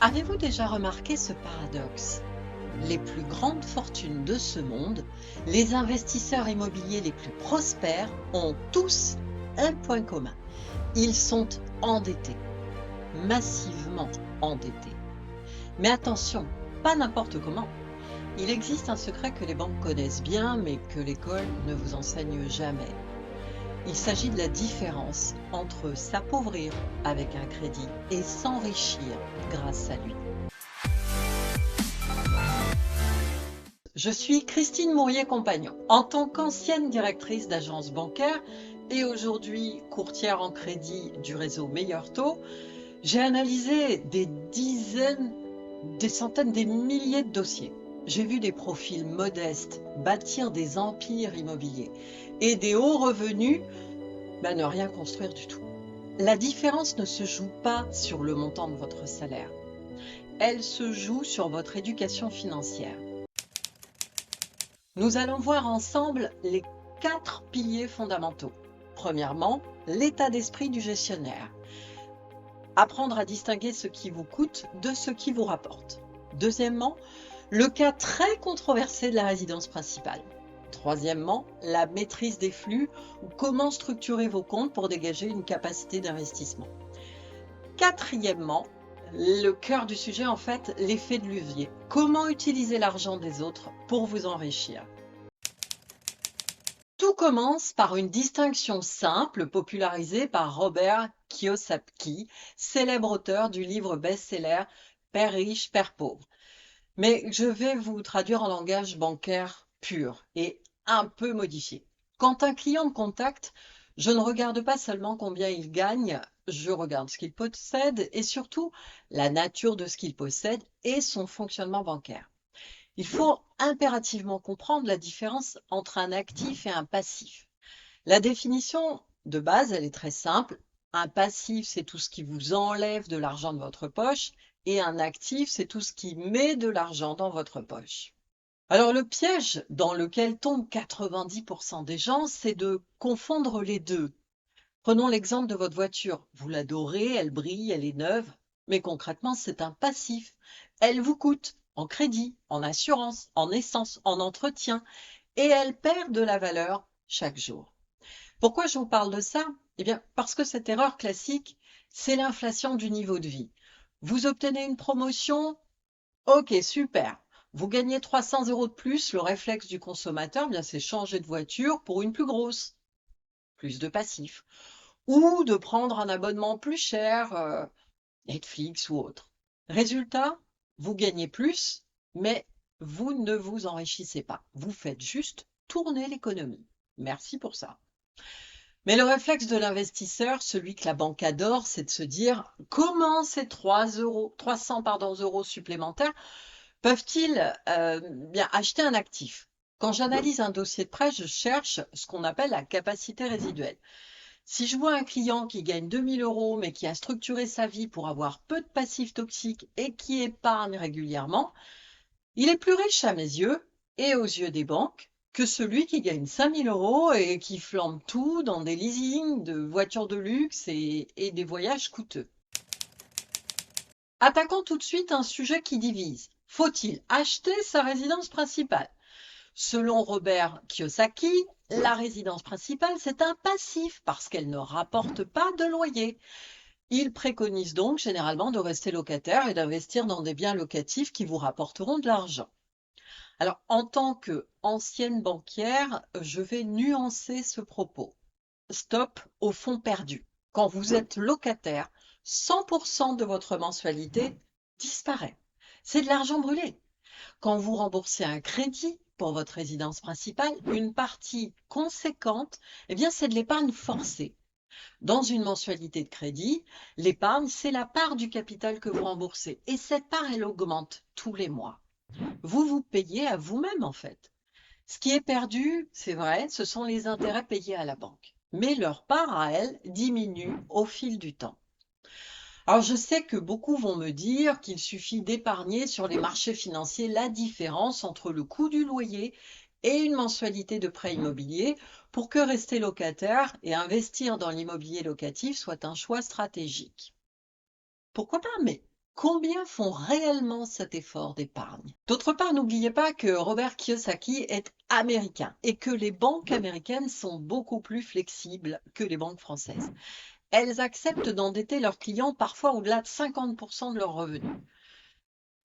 Avez-vous déjà remarqué ce paradoxe? Les plus grandes fortunes de ce monde, les investisseurs immobiliers les plus prospères ont tous un point commun. Ils sont endettés, massivement endettés. Mais attention, pas n'importe comment. Il existe un secret que les banques connaissent bien, mais que l'école ne vous enseigne jamais. Il s'agit de la différence entre s'appauvrir avec un crédit et s'enrichir grâce à lui. Je suis Christine Mourier-Compagnon. En tant qu'ancienne directrice d'agence bancaire et aujourd'hui courtière en crédit du réseau Meilleur Taux, j'ai analysé des dizaines, des centaines, des milliers de dossiers. J'ai vu des profils modestes bâtir des empires immobiliers et des hauts revenus ne rien construire du tout. La différence ne se joue pas sur le montant de votre salaire. Elle se joue sur votre éducation financière. Nous allons voir ensemble les 4 piliers fondamentaux. Premièrement, l'état d'esprit du gestionnaire. Apprendre à distinguer ce qui vous coûte de ce qui vous rapporte. Deuxièmement, le cas très controversé de la résidence principale. Troisièmement, la maîtrise des flux ou comment structurer vos comptes pour dégager une capacité d'investissement. Quatrièmement, le cœur du sujet en fait, l'effet de levier. Comment utiliser l'argent des autres pour vous enrichir. Tout commence par une distinction simple popularisée par Robert Kiyosaki, célèbre auteur du livre best-seller Père riche, Père pauvre. Mais je vais vous traduire en langage bancaire pur et un peu modifié. Quand un client me contacte, je ne regarde pas seulement combien il gagne, je regarde ce qu'il possède et surtout la nature de ce qu'il possède et son fonctionnement bancaire. Il faut impérativement comprendre la différence entre un actif et un passif. La définition de base, elle est très simple. Un passif, c'est tout ce qui vous enlève de l'argent de votre poche et un actif, c'est tout ce qui met de l'argent dans votre poche. Alors le piège dans lequel tombent 90% des gens, c'est de confondre les deux. Prenons l'exemple de votre voiture. Vous l'adorez, elle brille, elle est neuve, mais concrètement, c'est un passif. Elle vous coûte en crédit, en assurance, en essence, en entretien, et elle perd de la valeur chaque jour. Pourquoi je vous parle de ça? Eh bien, parce que cette erreur classique, c'est l'inflation du niveau de vie. Vous obtenez une promotion, ok, super. Vous gagnez 300 € de plus, le réflexe du consommateur, bien, c'est changer de voiture pour une plus grosse, plus de passif, ou de prendre un abonnement plus cher, Netflix ou autre. Résultat, vous gagnez plus, mais vous ne vous enrichissez pas. Vous faites juste tourner l'économie. Merci pour ça. Mais le réflexe de l'investisseur, celui que la banque adore, c'est de se dire comment ces 300 euros supplémentaires peuvent-ils bien acheter un actif. Quand j'analyse un dossier de prêt, je cherche ce qu'on appelle la capacité résiduelle. Si je vois un client qui gagne 2000 € mais qui a structuré sa vie pour avoir peu de passifs toxiques et qui épargne régulièrement, il est plus riche à mes yeux et aux yeux des banques que celui qui gagne 5000 € et qui flambe tout dans des leasings de voitures de luxe et des voyages coûteux. Attaquons tout de suite un sujet qui divise. Faut-il acheter sa résidence principale? Selon Robert Kiyosaki, la résidence principale, c'est un passif parce qu'elle ne rapporte pas de loyer. Il préconise donc généralement de rester locataire et d'investir dans des biens locatifs qui vous rapporteront de l'argent. Alors, en tant qu'ancienne banquière, je vais nuancer ce propos. Stop au fonds perdu. Quand vous êtes locataire, 100% de votre mensualité disparaît. C'est de l'argent brûlé. Quand vous remboursez un crédit pour votre résidence principale, une partie conséquente, eh bien, c'est de l'épargne forcée. Dans une mensualité de crédit, l'épargne, c'est la part du capital que vous remboursez. Et cette part, elle augmente tous les mois. Vous vous payez à vous-même, en fait. Ce qui est perdu, c'est vrai, ce sont les intérêts payés à la banque. Mais leur part à elle diminue au fil du temps. Alors je sais que beaucoup vont me dire qu'il suffit d'épargner sur les marchés financiers la différence entre le coût du loyer et une mensualité de prêt immobilier pour que rester locataire et investir dans l'immobilier locatif soit un choix stratégique. Pourquoi pas, mais Combien font réellement cet effort d'épargne? D'autre part, n'oubliez pas que Robert Kiyosaki est américain et que les banques américaines sont beaucoup plus flexibles que les banques françaises. Elles acceptent d'endetter leurs clients parfois au-delà de 50% de leurs revenus.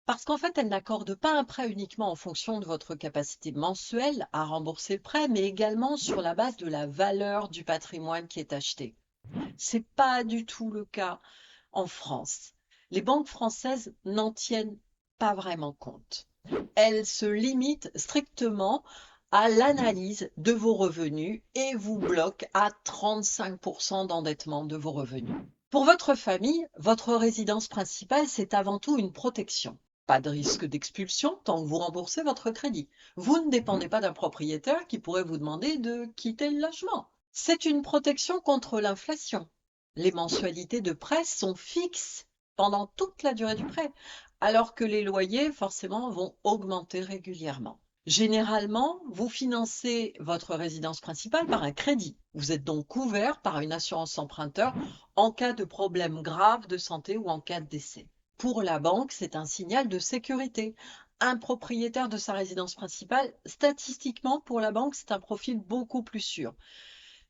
Parce qu'en fait, elles n'accordent pas un prêt uniquement en fonction de votre capacité mensuelle à rembourser le prêt, mais également sur la base de la valeur du patrimoine qui est acheté. C'est pas du tout le cas en France. Les banques françaises n'en tiennent pas vraiment compte. Elles se limitent strictement à l'analyse de vos revenus et vous bloquent à 35% d'endettement de vos revenus. Pour votre famille, votre résidence principale, c'est avant tout une protection. Pas de risque d'expulsion tant que vous remboursez votre crédit. Vous ne dépendez pas d'un propriétaire qui pourrait vous demander de quitter le logement. C'est une protection contre l'inflation. Les mensualités de prêt sont fixes pendant toute la durée du prêt, alors que les loyers, forcément, vont augmenter régulièrement. Généralement, vous financez votre résidence principale par un crédit. Vous êtes donc couvert par une assurance emprunteur en cas de problème grave de santé ou en cas de décès. Pour la banque, c'est un signal de sécurité. Un propriétaire de sa résidence principale, statistiquement, pour la banque, c'est un profil beaucoup plus sûr.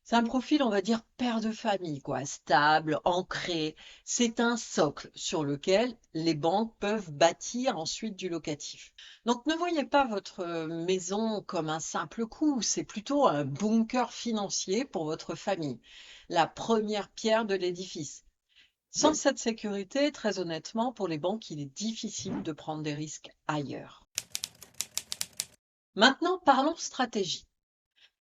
C'est un profil, on va dire, père de famille, quoi, stable, ancré. C'est un socle sur lequel les banques peuvent bâtir ensuite du locatif. Donc ne voyez pas votre maison comme un simple coût, c'est plutôt un bunker financier pour votre famille, la première pierre de l'édifice. Sans cette sécurité, très honnêtement, pour les banques, il est difficile de prendre des risques ailleurs. Maintenant, parlons stratégie.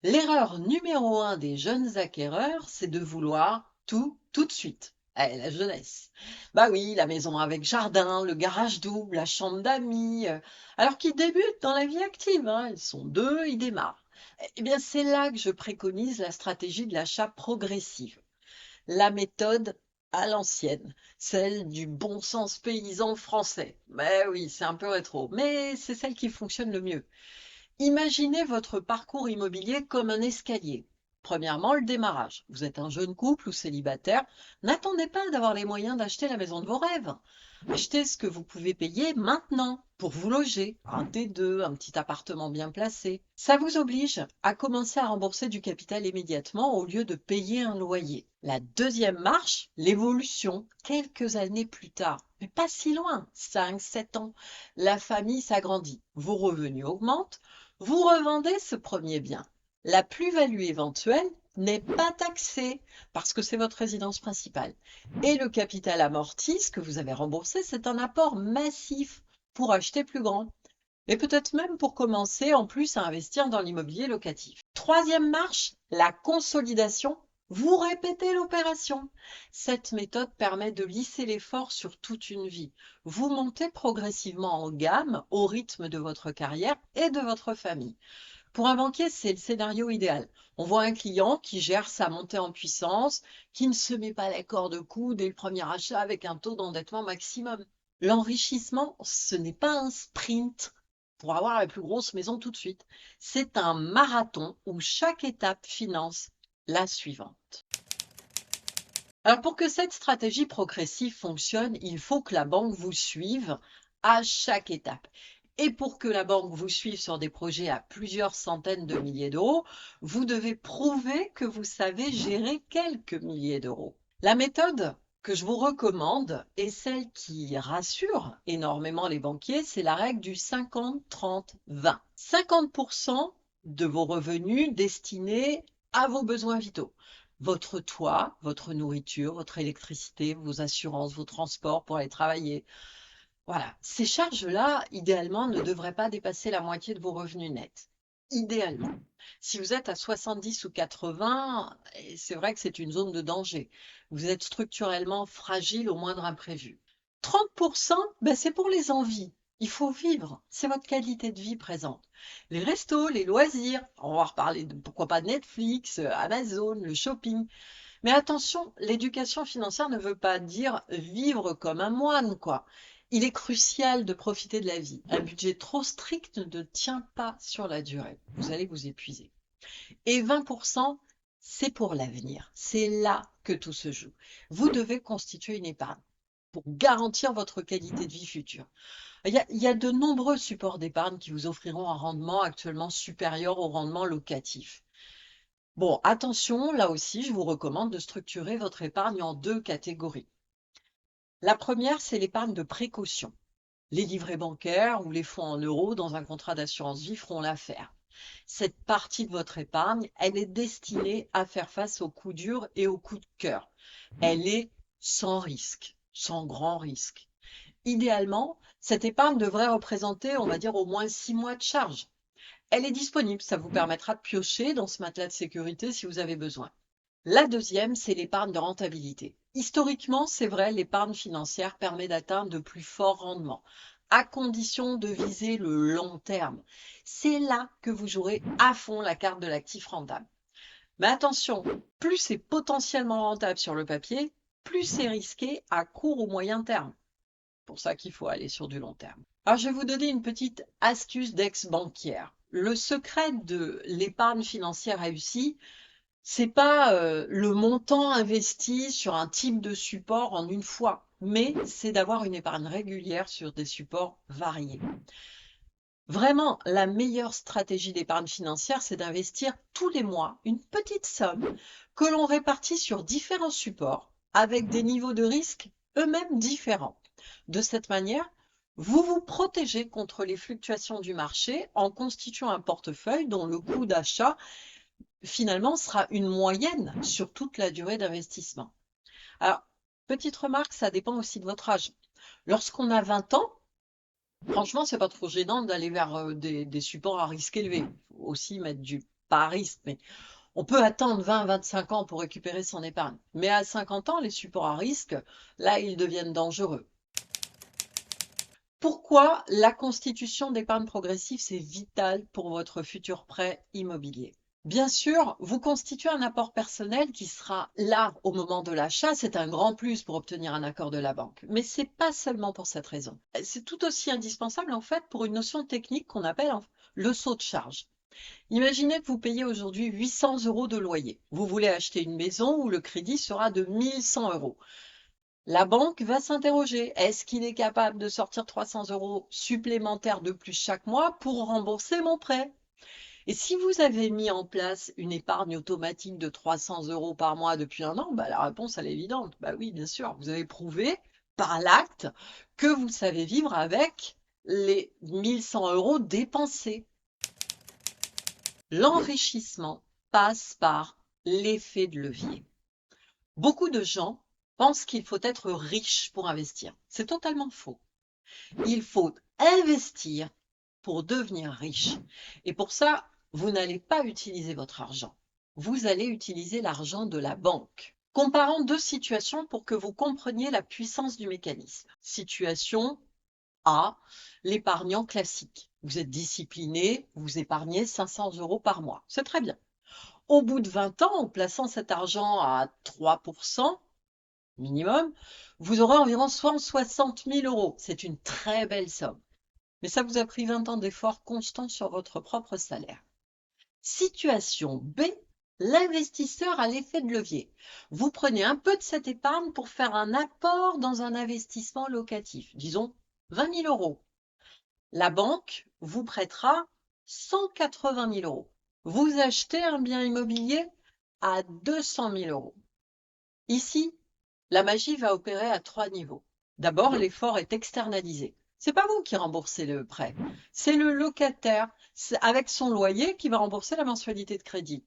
L'erreur numéro un des jeunes acquéreurs, c'est de vouloir tout de suite. Eh, la jeunesse. Bah oui, la maison avec jardin, le garage double, la chambre d'amis. Alors qu'ils débutent dans la vie active, hein. Ils sont deux, ils démarrent. Eh bien, c'est là que je préconise la stratégie de l'achat progressif. La méthode à l'ancienne, celle du bon sens paysan français. Mais oui, c'est un peu rétro, mais c'est celle qui fonctionne le mieux. Imaginez votre parcours immobilier comme un escalier. Premièrement, le démarrage. Vous êtes un jeune couple ou célibataire. N'attendez pas d'avoir les moyens d'acheter la maison de vos rêves. Achetez ce que vous pouvez payer maintenant pour vous loger. Un T2, un petit appartement bien placé. Ça vous oblige à commencer à rembourser du capital immédiatement au lieu de payer un loyer. La deuxième marche, l'évolution. Quelques années plus tard, mais pas si loin, 5, 7 ans, la famille s'agrandit. Vos revenus augmentent. Vous revendez ce premier bien. La plus-value éventuelle n'est pas taxée parce que c'est votre résidence principale. Et le capital amorti, ce que vous avez remboursé, c'est un apport massif pour acheter plus grand. Et peut-être même pour commencer en plus à investir dans l'immobilier locatif. Troisième marche, la consolidation. Vous répétez l'opération. Cette méthode permet de lisser l'effort sur toute une vie. Vous montez progressivement en gamme au rythme de votre carrière et de votre famille. Pour un banquier, c'est le scénario idéal. On voit un client qui gère sa montée en puissance, qui ne se met pas les cordes au cou dès le premier achat avec un taux d'endettement maximum. L'enrichissement, ce n'est pas un sprint pour avoir la plus grosse maison tout de suite. C'est un marathon où chaque étape finance la suivante. Alors pour que cette stratégie progressive fonctionne, il faut que la banque vous suive à chaque étape. Et pour que la banque vous suive sur des projets à plusieurs centaines de milliers d'euros, vous devez prouver que vous savez gérer quelques milliers d'euros. La méthode que je vous recommande est celle qui rassure énormément les banquiers, c'est la règle du 50-30-20. 50% de vos revenus destinés à vos besoins vitaux. Votre toit, votre nourriture, votre électricité, vos assurances, vos transports pour aller travailler. Voilà, ces charges-là, idéalement, ne devraient pas dépasser la moitié de vos revenus nets. Idéalement. Si vous êtes à 70 ou 80, c'est vrai que c'est une zone de danger. Vous êtes structurellement fragile au moindre imprévu. 30%, ben c'est pour les envies. Il faut vivre. C'est votre qualité de vie présente. Les restos, les loisirs, on va reparler de pourquoi pas Netflix, Amazon, le shopping. Mais attention, l'éducation financière ne veut pas dire vivre comme un moine, quoi. Il est crucial de profiter de la vie. Un budget trop strict ne tient pas sur la durée. Vous allez vous épuiser. Et 20%, c'est pour l'avenir. C'est là que tout se joue. Vous devez constituer une épargne. pour garantir votre qualité de vie future. Il y a de nombreux supports d'épargne qui vous offriront un rendement actuellement supérieur au rendement locatif. Bon, attention, là aussi, je vous recommande de structurer votre épargne en deux catégories. La première, c'est l'épargne de précaution. Les livrets bancaires ou les fonds en euros dans un contrat d'assurance vie feront l'affaire. Cette partie de votre épargne, elle est destinée à faire face aux coups durs et aux coups de cœur. Elle est sans risque, sans grand risque. Idéalement, cette épargne devrait représenter, on va dire, au moins 6 mois de charge. Elle est disponible, ça vous permettra de piocher dans ce matelas de sécurité si vous avez besoin. La deuxième, c'est l'épargne de rentabilité. Historiquement, c'est vrai, l'épargne financière permet d'atteindre de plus forts rendements, à condition de viser le long terme. C'est là que vous jouerez à fond la carte de l'actif rentable. Mais attention, plus c'est potentiellement rentable sur le papier, plus c'est risqué à court ou moyen terme. C'est pour ça qu'il faut aller sur du long terme. Alors, je vais vous donner une petite astuce d'ex-banquière. Le secret de l'épargne financière réussie, c'est pas le montant investi sur un type de support en une fois, mais c'est d'avoir une épargne régulière sur des supports variés. Vraiment, la meilleure stratégie d'épargne financière, c'est d'investir tous les mois une petite somme que l'on répartit sur différents supports avec des niveaux de risque eux-mêmes différents. De cette manière, vous vous protégez contre les fluctuations du marché en constituant un portefeuille dont le coût d'achat finalement sera une moyenne sur toute la durée d'investissement. Alors, petite remarque, ça dépend aussi de votre âge. Lorsqu'on a 20 ans, franchement, c'est pas trop gênant d'aller vers des supports à risque élevé. Il faut aussi mettre du pas à risque, mais on peut attendre 20-25 ans pour récupérer son épargne. Mais à 50 ans, les supports à risque, là, ils deviennent dangereux. Pourquoi la constitution d'épargne progressive, c'est vital pour votre futur prêt immobilier? Bien sûr, vous constituez un apport personnel qui sera là au moment de l'achat. C'est un grand plus pour obtenir un accord de la banque. Mais ce n'est pas seulement pour cette raison. C'est tout aussi indispensable en fait pour une notion technique qu'on appelle le saut de charge. Imaginez que vous payez aujourd'hui 800 € de loyer. Vous voulez acheter une maison où le crédit sera de 1100 €. La banque va s'interroger. Est-ce qu'il est capable de sortir 300 € supplémentaires de plus chaque mois pour rembourser mon prêt? Et si vous avez mis en place une épargne automatique de 300 € par mois depuis un an, bah, la réponse elle est évidente. Bah oui, bien sûr, vous avez prouvé par l'acte que vous savez vivre avec les 1100 € dépensés. L'enrichissement passe par l'effet de levier. Beaucoup de gens pensent qu'il faut être riche pour investir. C'est totalement faux. Il faut investir pour devenir riche. Et pour ça, vous n'allez pas utiliser votre argent. Vous allez utiliser l'argent de la banque. Comparons deux situations pour que vous compreniez la puissance du mécanisme. Situation A, l'épargnant classique. Vous êtes discipliné, vous épargnez 500 € par mois. C'est très bien. Au bout de 20 ans, en plaçant cet argent à 3% minimum, vous aurez environ 160 000 €. C'est une très belle somme. Mais ça vous a pris 20 ans d'efforts constants sur votre propre salaire. Situation B, l'investisseur a l'effet de levier. Vous prenez un peu de cette épargne pour faire un apport dans un investissement locatif, disons 20 000 €. La banque vous prêtera 180 000 €. Vous achetez un bien immobilier à 200 000 €. Ici, la magie va opérer à 3 niveaux. D'abord, l'effort est externalisé. C'est pas vous qui remboursez le prêt, c'est le locataire avec son loyer qui va rembourser la mensualité de crédit.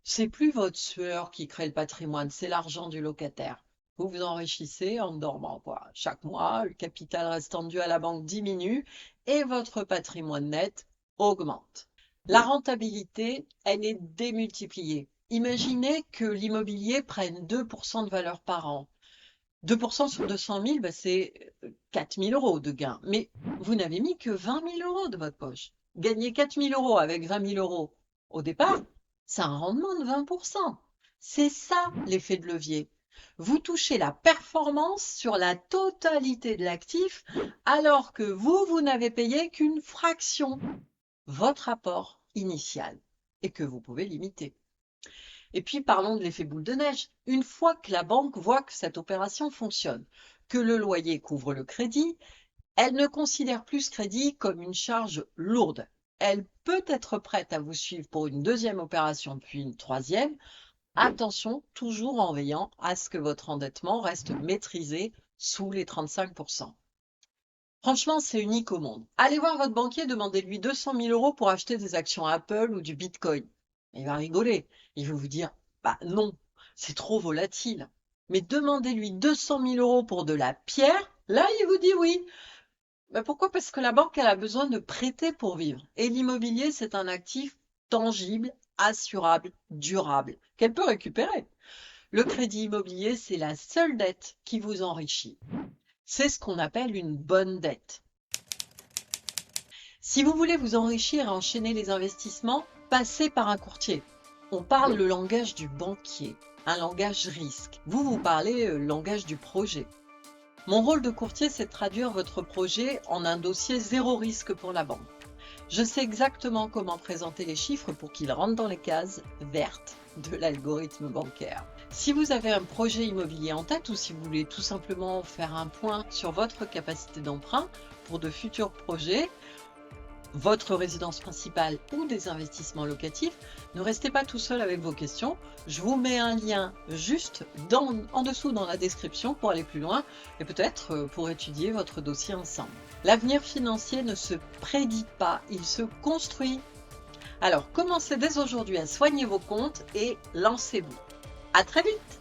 C'est plus votre sueur qui crée le patrimoine, c'est l'argent du locataire. Vous vous enrichissez en dormant, quoi. Chaque mois, le capital restant dû à la banque diminue et votre patrimoine net augmente. La rentabilité, elle est démultipliée. Imaginez que l'immobilier prenne 2% de valeur par an. 2% sur 200 000, bah, c'est 4 000 € de gain. Mais vous n'avez mis que 20 000 € de votre poche. Gagner 4 000 € avec 20 000 € au départ, c'est un rendement de 20%. C'est ça l'effet de levier. Vous touchez la performance sur la totalité de l'actif alors que vous n'avez payé qu'une fraction, votre apport initial, et que vous pouvez limiter. Et puis parlons de l'effet boule de neige. Une fois que la banque voit que cette opération fonctionne, que le loyer couvre le crédit, elle ne considère plus ce crédit comme une charge lourde. Elle peut être prête à vous suivre pour une deuxième opération puis une troisième. Attention, toujours en veillant à ce que votre endettement reste maîtrisé sous les 35%. Franchement, c'est unique au monde. Allez voir votre banquier, demandez-lui 200 000 euros pour acheter des actions Apple ou du Bitcoin. Il va rigoler. Il va vous dire, bah non, c'est trop volatile. Mais demandez-lui 200 000 euros pour de la pierre, là, il vous dit oui. Ben pourquoi? Parce que la banque, elle a besoin de prêter pour vivre. Et l'immobilier, c'est un actif tangible, assurable, durable, qu'elle peut récupérer. Le crédit immobilier, c'est la seule dette qui vous enrichit. C'est ce qu'on appelle une bonne dette. Si vous voulez vous enrichir et enchaîner les investissements, passez par un courtier. On parle le langage du banquier, un langage risque. Vous parlez le langage du projet. Mon rôle de courtier, c'est de traduire votre projet en un dossier zéro risque pour la banque. Je sais exactement comment présenter les chiffres pour qu'ils rentrent dans les cases vertes de l'algorithme bancaire. Si vous avez un projet immobilier en tête ou si vous voulez tout simplement faire un point sur votre capacité d'emprunt pour de futurs projets, votre résidence principale ou des investissements locatifs, ne restez pas tout seul avec vos questions. Je vous mets un lien juste en dessous dans la description pour aller plus loin et peut-être pour étudier votre dossier ensemble. L'avenir financier ne se prédit pas, il se construit. Alors commencez dès aujourd'hui à soigner vos comptes et lancez-vous. À très vite!